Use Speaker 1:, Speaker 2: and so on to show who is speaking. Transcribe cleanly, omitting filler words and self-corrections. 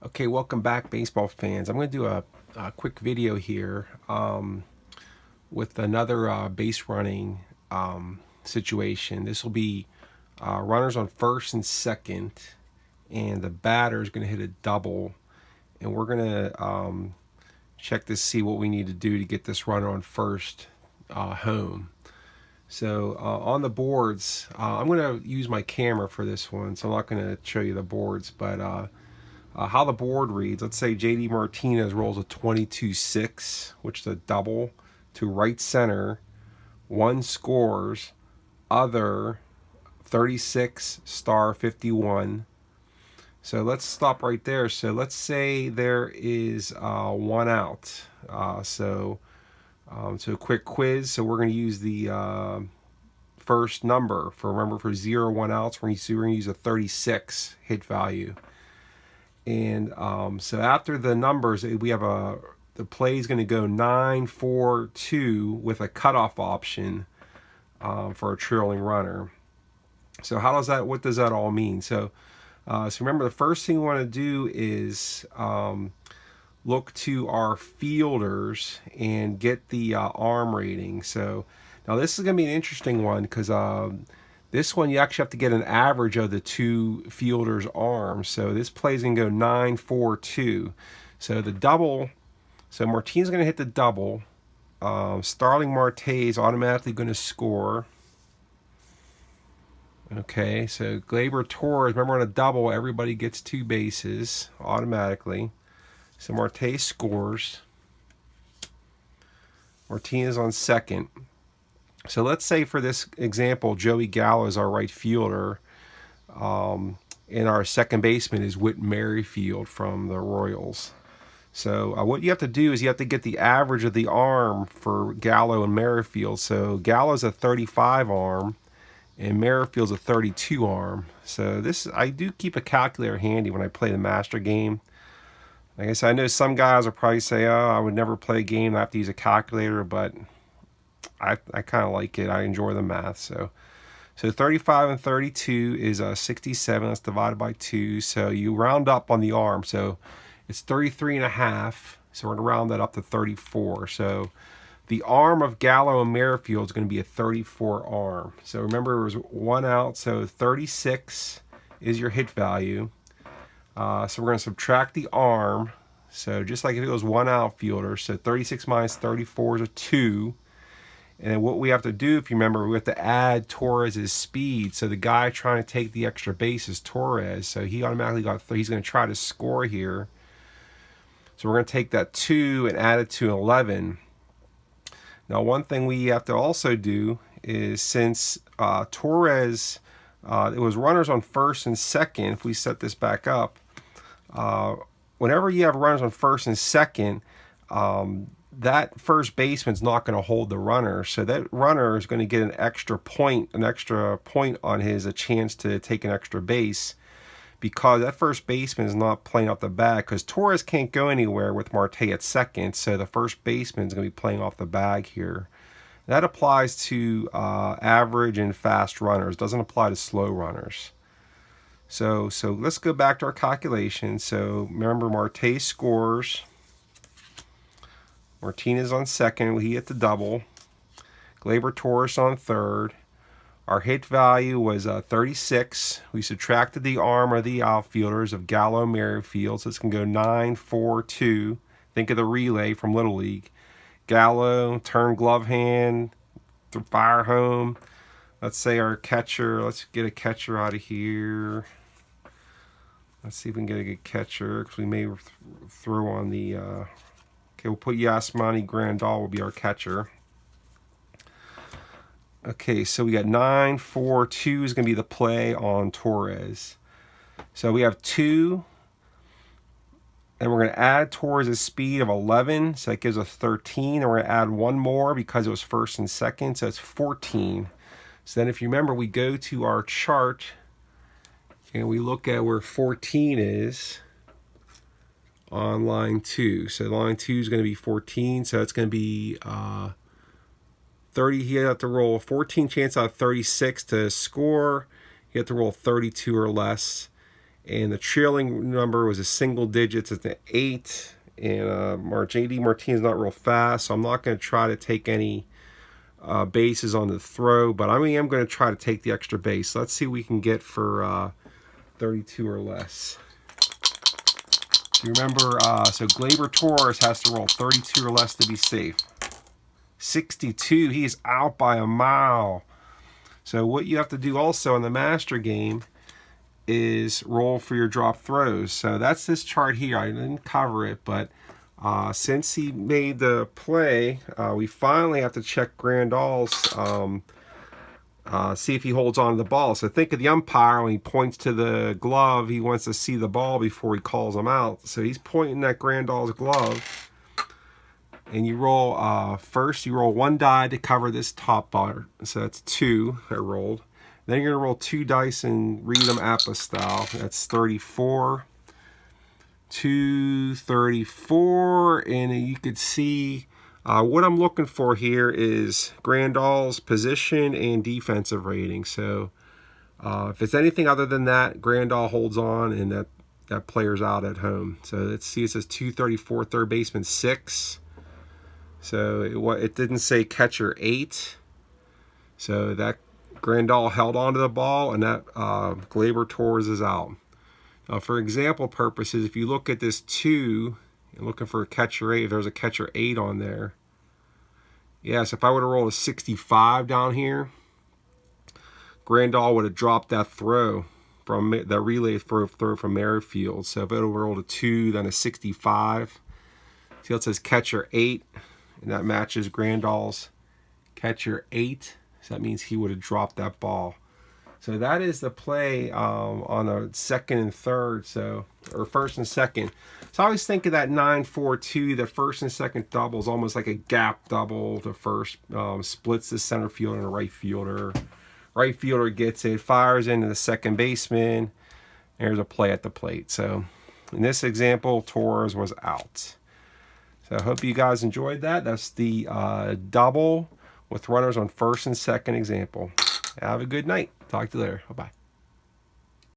Speaker 1: Okay, welcome back, baseball fans. I'm going to do a quick video here with another base running situation. This will be runners on first and second, and the batter is going to hit a double, and we're going to check to see what we need to do to get this runner on first home. So on the boards, I'm going to use my camera for this one, so I'm not going to show you the boards, but how the board reads, let's say JD Martinez rolls a 22-6, which is a double to right center. One scores, other 36 star 51. So let's stop right there. So let's say there is one out. So a quick quiz. So we're going to use the first number for 0 1 outs. We're going to use a 36 hit value. And so after the numbers, we have the play is going to go 9-4-2 with a cutoff option for a trailing runner. So what does that all mean? So remember, the first thing we want to do is look to our fielders and get the arm rating. So now this is going to be an interesting one because this one, you actually have to get an average of the two fielders' arms. So this play is going to go 9-4-2. So the double, so Martinez is going to hit the double. Starling Marte is automatically going to score. Okay, so Gleyber Torres, remember on a double, everybody gets two bases automatically. So Marte scores. Martinez on second. So let's say for this example, Joey Gallo is our right fielder, and our second baseman is Whit Merrifield from the Royals. So what you have to do is you have to get the average of the arm for Gallo and Merrifield. So Gallo's a 35 arm, and Merrifield's a 32 arm. So I do keep a calculator handy when I play the Master Game. Like I said, I know some guys will probably say, "Oh, I would never play a game. I have to use a calculator," but I kind of like it. I enjoy the math. So 35 and 32 is 67. That's divided by 2. So you round up on the arm. So it's 33 and a half. So we're going to round that up to 34. So the arm of Gallo and Merrifield is going to be a 34 arm. So remember, it was one out. So 36 is your hit value. So we're going to subtract the arm. So just like if it was one outfielder. So 36 minus 34 is a 2. And then what we have to do, if you remember, we have to add Torres' speed. So the guy trying to take the extra base is Torres. So he automatically he's going to try to score here. So we're going to take that 2 and add it to 11. Now, one thing we have to also do is since Torres, it was runners on first and second, if we set this back up, whenever you have runners on first and second, that first baseman's not going to hold the runner, so that runner is going to get an extra point on a chance to take an extra base, because that first baseman is not playing off the bag, because Torres can't go anywhere with Marte at second, so the first baseman is going to be playing off the bag here. That applies to average and fast runners. Doesn't apply to slow runners. So let's go back to our calculation. So remember, Marte scores. Martinez on second, he hit the double. Gleyber Torres on third. Our hit value was 36. We subtracted the arm of the outfielders of Gallo and Merrifield, so it's going to go 9-4-2. Think of the relay from Little League. Gallo, turn glove hand, fire home. Let's say our catcher, let's get a catcher out of here. Let's see if we can get a good catcher, because we may throw on the... Okay, we'll put Yasmani Grandal will be our catcher. Okay, so we got 9-4-2 is going to be the play on Torres. So we have 2, and we're going to add Torres' speed of 11, so that gives us 13. And we're going to add one more because it was first and second, so it's 14. So then if you remember, we go to our chart, and we look at where 14 is on line 2. So line 2 is going to be 14, so it's going to be 30. He had to roll 14 chance out of 36 to score. He had to roll 32 or less. and the trailing number was a single digits at the 8. And JD Martinez not real fast, so I'm not going to try to take any bases on the throw, but I am going to try to take the extra base. Let's see what we can get for 32 or less. You remember, so Gleyber Torres has to roll 32 or less to be safe. 62, he's out by a mile. So what you have to do also in the Master Game is roll for your drop throws. So that's this chart here. I didn't cover it, but since he made the play, we finally have to check Grandal's, see if he holds on to the ball. So think of the umpire when he points to the glove, he wants to see the ball before he calls him out. So he's pointing at Grandal's glove. And you roll, first you roll 1 die to cover this top bar. So that's 2 I rolled. Then you're going to roll 2 dice and read them APBA style. That's 34. 234. And you could see what I'm looking for here is Grandal's position and defensive rating. So if it's anything other than that, Grandal holds on and that player's out at home. So let's see, it says 234, third baseman 6. So it didn't say catcher 8. So that Grandal held onto the ball, and that Gleyber Torres is out. For example purposes, if you look at this 2 and looking for a catcher 8, if there's a catcher 8 on there. Yes, if I would have rolled a 65 down here, Grandal would have dropped that throw from that relay throw from Merrifield. So if it would have rolled a 2, then a 65. See how it says catcher 8, and that matches Grandal's catcher 8. So that means he would have dropped that ball. So that is the play on a second and third, or first and second. So I always think of that 9-4-2, the first and second double is almost like a gap double. The first splits the center fielder and the right fielder. Right fielder gets it, fires into the second baseman. There's a play at the plate. So in this example, Torres was out. So I hope you guys enjoyed that. That's the double with runners on first and second example. Have a good night. Talk to you later. Bye-bye.